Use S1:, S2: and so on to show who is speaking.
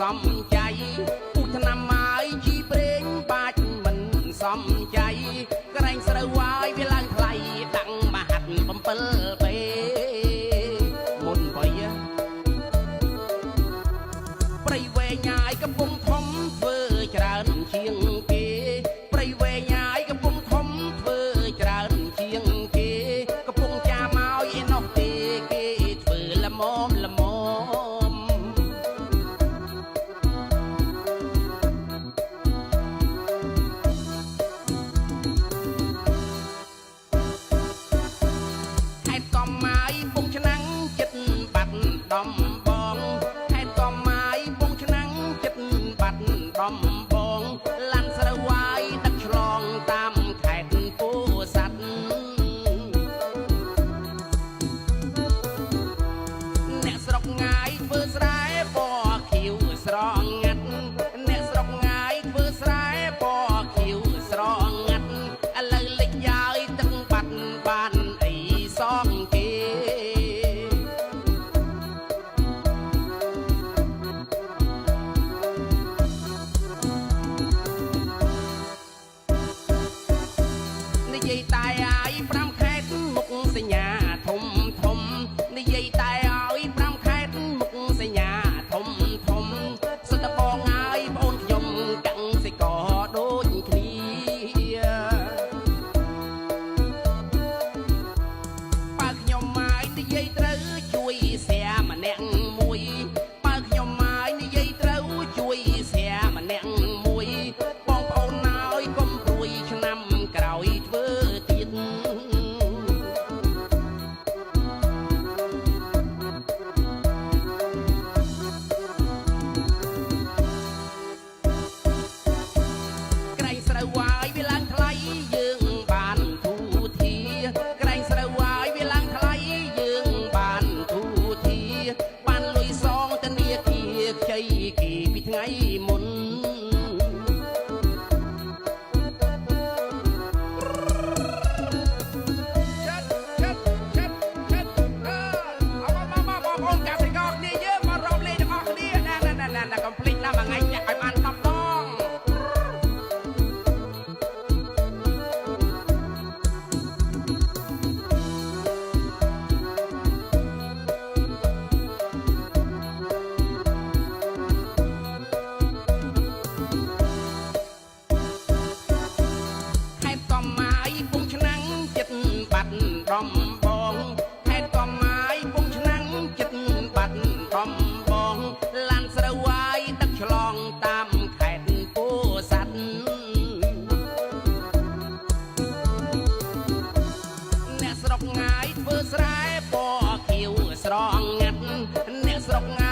S1: សំចៃពុទ្ធណាមហើយជីប្រេងបាច់មិនសំចៃក្រែងស្រូវវាយវាឡើងថ្លៃដាក់មហាត់7ពេមុនបើព្រៃវែងញ៉ាយកំពុងធំធ្វើច្រើនជាងគេព្រៃវែងញ៉ាយកំពុងធំធ្វើច្រើនជាងគេកំពុងចាមកឯនោះទេគេធ្វើល្មមល្មមហេតុកំម៉ាយពងឆ្នាំងចិត្តបាត់ដំបងហេតុកំម៉ាយពងឆ្នាំងចិត្តបាត់ដំបងឡាន់ស្រូវវាយដឹកឆ្លងតាមខេត្តពោធិ៍សាត់អ្នកស្រុកងាយធ្វើស្រែពណ៌ខៀវស្រងាត់អ្នកស្រុកងាយធ្វើស្រែពណ៌ខៀវស្រងាត់ឥឡូវលិចយាយទឹកបាត់បានអីសងគេនិយាយតែឲ្យ5ខែមុខសញ្ញាធំធំនិយាយតែឲ្យ5ខែមុខសញ្ញាធំធំសុទ្ធបងហើយបងខ្ញុំកាំងសិកដូចគ្នាបើខ្ញុំមកនិយាយត្រូវជួយសែម្នាក់មួយបើខ្ញុំមកនិយាយត្រូវជួយសែម្នាក់មួយបងប្អូនហើយកុំព្រួយឆ្នាំក្រោយធ្វើទៀតក្រែងស្រូវវាយវាឡើងថ្លៃយើងបានទូធាក្រែងស្រូវវាយវាឡើងថ្លៃយើងបានទូធាបានលុយសងធនាគារខ្ចីគេពីថ្ងៃមុនកុំភ្លេចណាមួយថ្ងៃចាក់ឲ្យបាន10ដងហេតុកំម៉ាយពងឆ្នាំងចិត្តបាត់ដំបងហេតុកំម៉ាយពងឆ្នាំងចិត្តបាត់ដំបងឡានស្រូវវាយទឹកឆ្លងតាមខេត្តពោធិ៍សាត់អ្នកស្រុកងាយធ្វើស្រែពណ៌ខៀវស្រងាត់អ្នកស្រុកងា